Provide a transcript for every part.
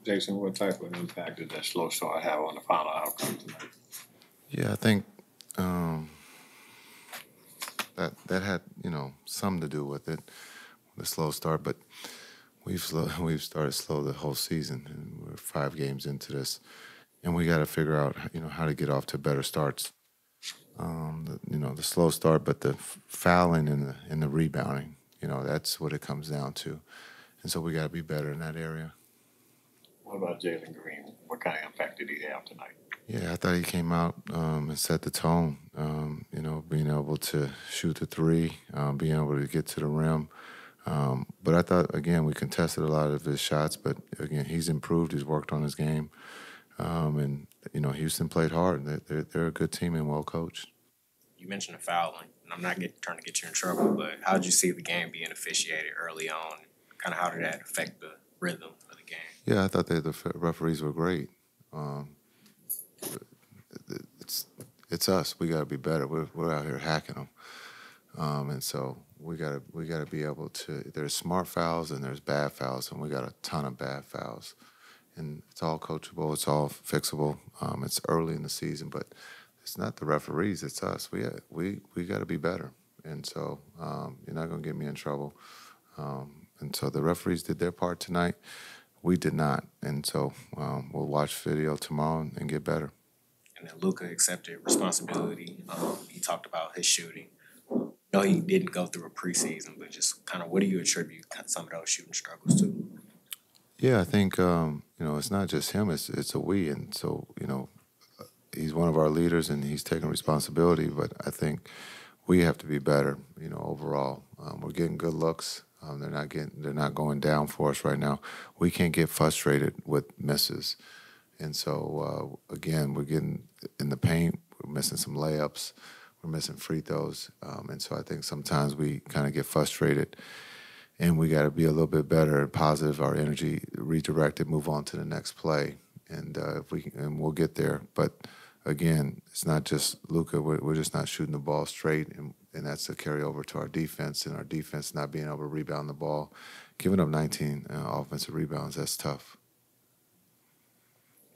Jason, what type of impact did that slow start have on the final outcome tonight? Yeah, I think that had something to do with it, the slow start. But we've started slow the whole season, and we're 5 games into this, and we got to figure out how to get off to better starts. The slow start, but the fouling and the rebounding, that's what it comes down to, and so we got to be better in that area. What about Jalen Green? What kind of impact did he have tonight? Yeah, I thought he came out and set the tone. Being able to shoot the three, being able to get to the rim. But I thought, again, we contested a lot of his shots. But, again, he's improved. He's worked on his game. And Houston played hard. They're a good team and well coached. You mentioned the fouling, and I'm not trying to get you in trouble, but how did you see the game being officiated early on? Kind of how did that affect the rhythm of the game? Yeah, I thought the referees were great. It's us. We got to be better. We're out here hacking them, and so we got to be able to. There's smart fouls and there's bad fouls, and we got a ton of bad fouls, and it's all coachable. It's all fixable. It's early in the season, but it's not the referees. It's us. We got to be better, and so you're not gonna get me in trouble. And so the referees did their part tonight. We did not, and so we'll watch video tomorrow and get better. And then Luka accepted responsibility. He talked about his shooting. No, he didn't go through a preseason, but just kind of what do you attribute some of those shooting struggles to? Yeah, I think it's not just him; it's a we, and so he's one of our leaders and he's taking responsibility. But I think we have to be better. Overall, we're getting good looks. They're not going down for us right now. We can't get frustrated with misses, and so again, we're getting in the paint. We're missing some layups. We're missing free throws, and so I think sometimes we kind of get frustrated, and we got to be a little bit better and positive. Our energy redirected, move on to the next play, and and we'll get there. But again, it's not just Luka. We're just not shooting the ball straight, and that's a carryover to our defense, and our defense not being able to rebound the ball. Giving up 19 offensive rebounds, that's tough.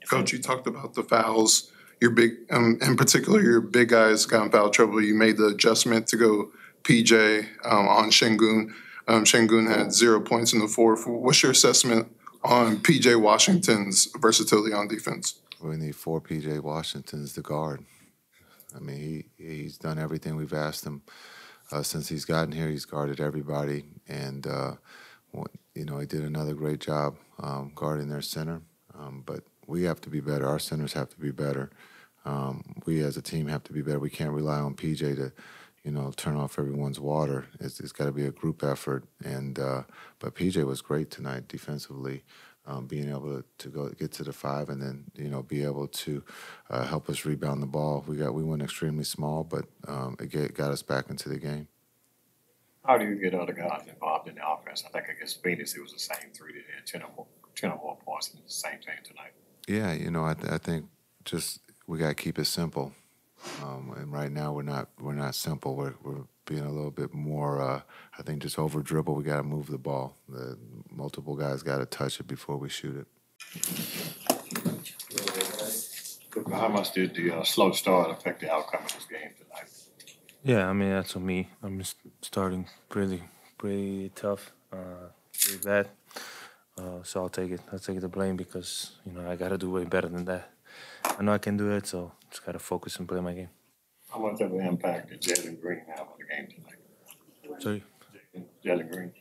Coach, you talked about the fouls. Your big, in particular, your big guys got in foul trouble. You made the adjustment to go PJ on Şengün. Şengün had 0 points in the fourth. What's your assessment on PJ Washington's versatility on defense? We need 4 PJ Washingtons to guard. I mean, he's done everything we've asked him since he's gotten here. He's guarded everybody, and he did another great job guarding their center. But we have to be better. Our centers have to be better. We as a team have to be better. We can't rely on PJ to, turn off everyone's water. It's got to be a group effort. And but PJ was great tonight defensively. Being able to go get to the 5 and then be able to help us rebound the ball. We went extremely small, but it got us back into the game. How do you get other guys involved in the offense? I think against Phoenix it was the same 3 that had 10 or more points in the same thing tonight. Yeah, I think just we got to keep it simple. And right now we're not simple. We're being a little bit more. I think just over dribble. We got to move the ball. The multiple guys got to touch it before we shoot it. How much did the slow start affect the outcome of this game tonight? Yeah, I mean that's on me. I'm starting pretty tough, pretty bad. So I'll take it. I'll take the blame because I gotta do way better than that. I know I can do it, so just gotta focus and play my game. How much of an impact did Jalen Green have on the game tonight? Sorry? Jalen Green.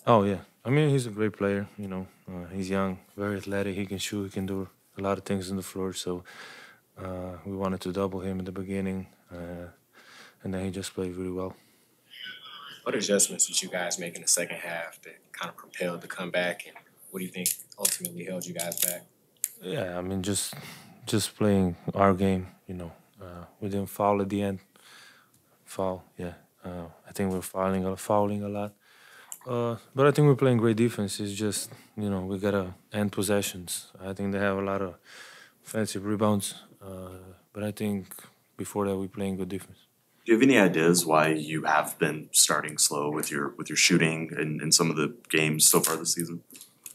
Oh yeah, I mean he's a great player. He's young, very athletic. He can shoot. He can do a lot of things on the floor. So we wanted to double him in the beginning, and then he just played really well. What adjustments did you guys make in the second half that kind of propelled the comeback, and what do you think ultimately held you guys back? Yeah, I mean just playing our game. We didn't foul at the end. Yeah. I think we're fouling a lot. But I think we're playing great defense. It's just, we got to end possessions. I think they have a lot of offensive rebounds. But I think before that, we're playing good defense. Do you have any ideas why you have been starting slow with your shooting in some of the games so far this season?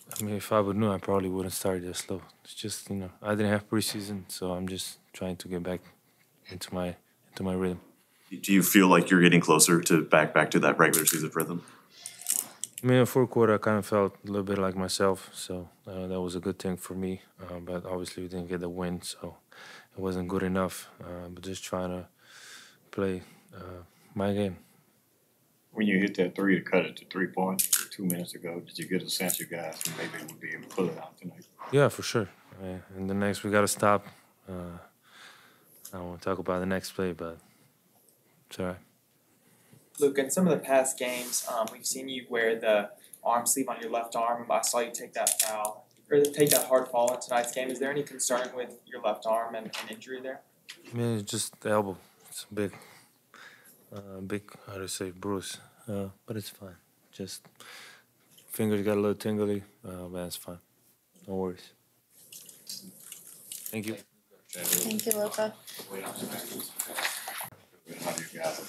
I mean, if I would know, I probably wouldn't start this slow. It's just, I didn't have preseason, so I'm just trying to get back into my rhythm. Do you feel like you're getting closer to back to that regular season rhythm? I mean, in the fourth quarter, I kind of felt a little bit like myself, so that was a good thing for me. But obviously, we didn't get the win, so it wasn't good enough. But just trying to play my game. When you hit that three to cut it to 3 points 2 minutes ago, did you get a sense you guys maybe would be able to pull it out tonight? Yeah, for sure. And the next, we got to stop. I don't want to talk about the next play, but it's all right. Luke, in some of the past games, we've seen you wear the arm sleeve on your left arm, and I saw you take that foul or take that hard fall in tonight's game. Is there any concern with your left arm and an injury there? I mean, it's just the elbow. It's a big, how to say, bruise. But it's fine. Just fingers got a little tingly, but that's fine. No worries. Thank you. Thank you, Luka. How do you guys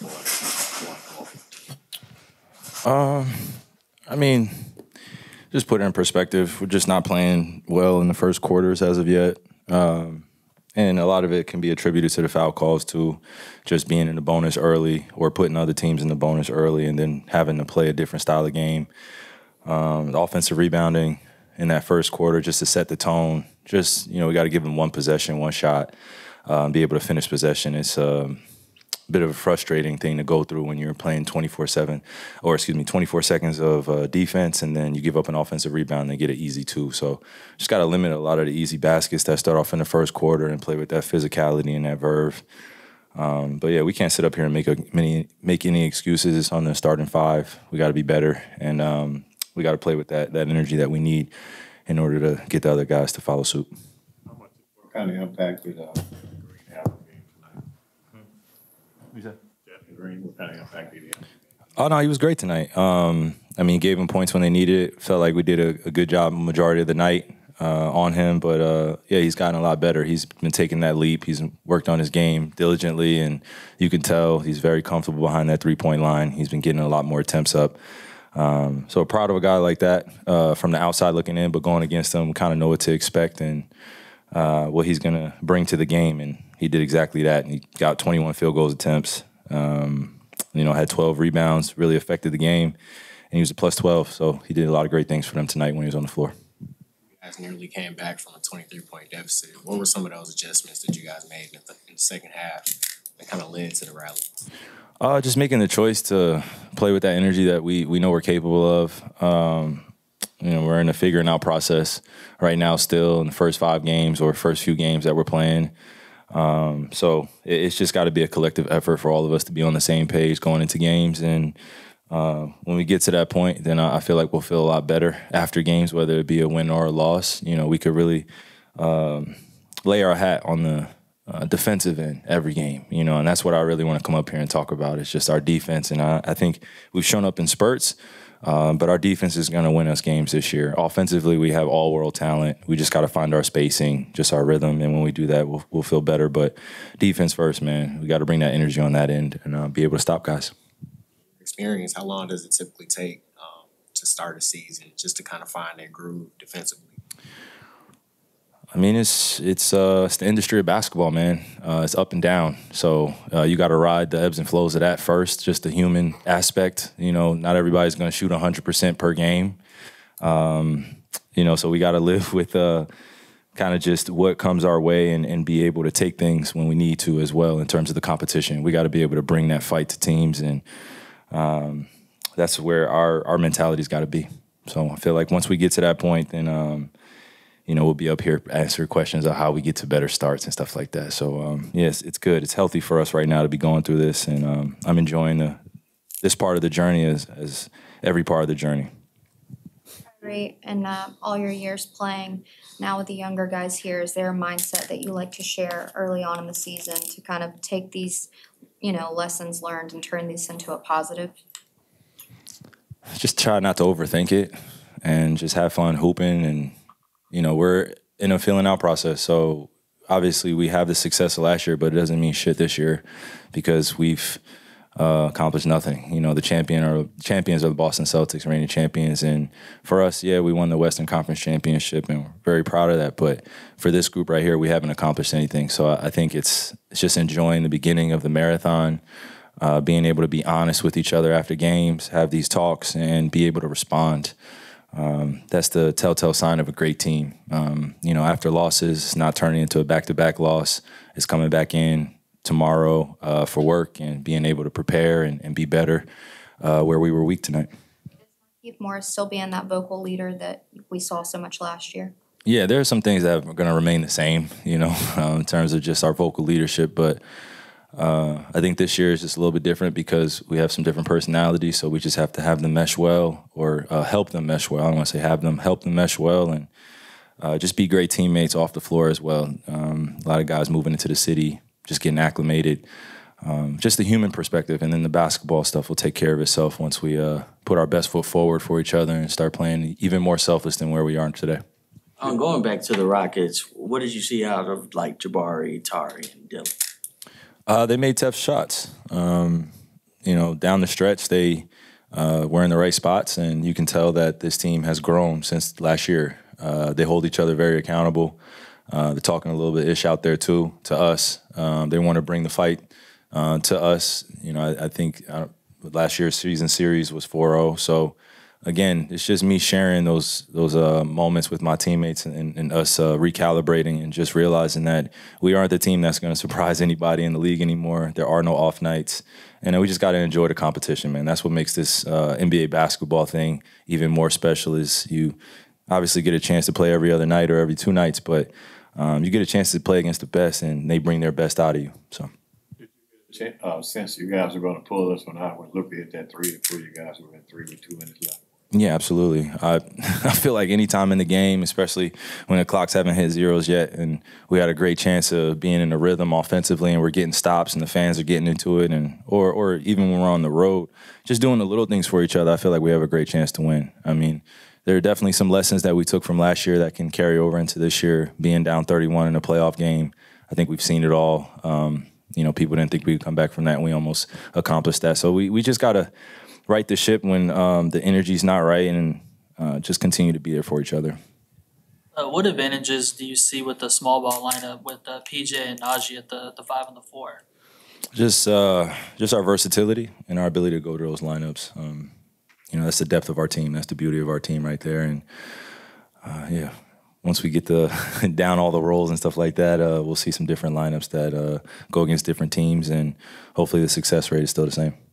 avoid I mean, just put it in perspective. We're just not playing well in the first quarters as of yet. And a lot of it can be attributed to the foul calls, to just being in the bonus early or putting other teams in the bonus early and then having to play a different style of game. The offensive rebounding in that first quarter just to set the tone. Just, we got to give them one possession, one shot, be able to finish possession. It's a bit of a frustrating thing to go through when you're playing 24 seconds of defense, and then you give up an offensive rebound and get it easy too. So just got to limit a lot of the easy baskets that start off in the first quarter and play with that physicality and that verve. But yeah, we can't sit up here and make any excuses on the starting five. We got to be better, and we got to play with that energy that we need in order to get the other guys to follow suit. what kind of impact did Green have on the game tonight? Who's that? Jalen Green, what kind of impact did he have? Oh, no, he was great tonight. I mean, gave him points when they needed it. Felt like we did a good job majority of the night on him. But, yeah, he's gotten a lot better. He's been taking that leap. He's worked on his game diligently, and you can tell he's very comfortable behind that three-point line. He's been getting a lot more attempts up. So proud of a guy like that from the outside looking in, but going against him, kind of know what to expect and what he's going to bring to the game. And he did exactly that. And he got 21 field goals attempts, had 12 rebounds, really affected the game. And he was a plus 12. So he did a lot of great things for them tonight when he was on the floor. You guys nearly came back from a 23-point deficit. What were some of those adjustments that you guys made in the second half that kind of led to the rally? Just making the choice to play with that energy that we know we're capable of. We're in a figuring out process right now still in the first 5 games or first few games that we're playing. So it's just got to be a collective effort for all of us to be on the same page going into games. And when we get to that point, then I feel like we'll feel a lot better after games, whether it be a win or a loss. We could really lay our hat on the defensive end every game, and that's what I really want to come up here and talk about. It's just our defense, and I think we've shown up in spurts, but our defense is going to win us games this year. Offensively, we have all-world talent. We just got to find our spacing, just our rhythm, and when we do that, we'll feel better. But defense first, man. We got to bring that energy on that end and be able to stop guys. Experience, how long does it typically take to start a season just to kind of find that groove defensively? I mean, it's the industry of basketball, man. It's up and down. So you got to ride the ebbs and flows of that first, just the human aspect. Not everybody's going to shoot 100% per game. So we got to live with kind of just what comes our way and be able to take things when we need to as well in terms of the competition. We got to be able to bring that fight to teams, and that's where our mentality's got to be. So I feel like once we get to that point, then we'll be up here answering questions of how we get to better starts and stuff like that. So, yes, it's good. It's healthy for us right now to be going through this, and I'm enjoying this part of the journey as every part of the journey. Kyrie, and all your years playing, now with the younger guys here, is there a mindset that you like to share early on in the season to kind of take these, lessons learned and turn these into a positive? Just try not to overthink it and just have fun hooping. And, we're in a feeling out process. So obviously we have the success of last year, but it doesn't mean shit this year because we've accomplished nothing. You know, the champions are the Boston Celtics, reigning champions. And for us, yeah, we won the Western Conference Championship, and we're very proud of that. But for this group right here, we haven't accomplished anything. So I think it's just enjoying the beginning of the marathon, being able to be honest with each other after games, have these talks, and be able to respond. That's the telltale sign of a great team. You know, after losses, not turning into a back-to-back loss, it's coming back in tomorrow for work and being able to prepare and be better where we were weak tonight. Keith Morris still being that vocal leader that we saw so much last year. Yeah, there are some things that are going to remain the same, you know, in terms of just our vocal leadership. But I think this year is just a little bit different because we have some different personalities. So we just have to have them mesh well, or help them mesh well. I don't want to say have them, help them mesh well, and just be great teammates off the floor as well. A lot of guys moving into the city, just getting acclimated. Just the human perspective, and then the basketball stuff will take care of itself once we put our best foot forward for each other and start playing even more selfless than where we are today. Going back to the Rockets, what did you see out of like Jabari, Tari, and Dylan? They made tough shots. You know, down the stretch, they were in the right spots, and you can tell that this team has grown since last year. They hold each other very accountable. They're talking a little bit ish out there too to us. They want to bring the fight to us. You know, I think last year's season series was 4-0. So again, it's just me sharing those moments with my teammates and us recalibrating and just realizing that we aren't the team that's going to surprise anybody in the league anymore. There are no off nights. And then we just got to enjoy the competition, man. That's what makes this NBA basketball thing even more special. Is you obviously get a chance to play every other night or every 2 nights, but you get a chance to play against the best, and they bring their best out of you. So, since you guys are going to pull this one out when Luka hit that three, before you guys were in 3 with 2 minutes left. Yeah, absolutely. I feel like any time in the game, especially when the clocks haven't hit zeros yet, and we had a great chance of being in the rhythm offensively, and we're getting stops, and the fans are getting into it, and or even when we're on the road, just doing the little things for each other, I feel like we have a great chance to win. I mean, there are definitely some lessons that we took from last year that can carry over into this year. Being down 31 in a playoff game, I think we've seen it all. You know, people didn't think we'd come back from that, and we almost accomplished that. So we just got to right the ship when the energy's not right, and just continue to be there for each other. What advantages do you see with the small ball lineup with PJ and Najee at the 5 and the 4? Just our versatility and our ability to go to those lineups. You know, that's the depth of our team. That's the beauty of our team right there. And, yeah, once we get down all the roles and stuff like that, we'll see some different lineups that go against different teams, and hopefully the success rate is still the same.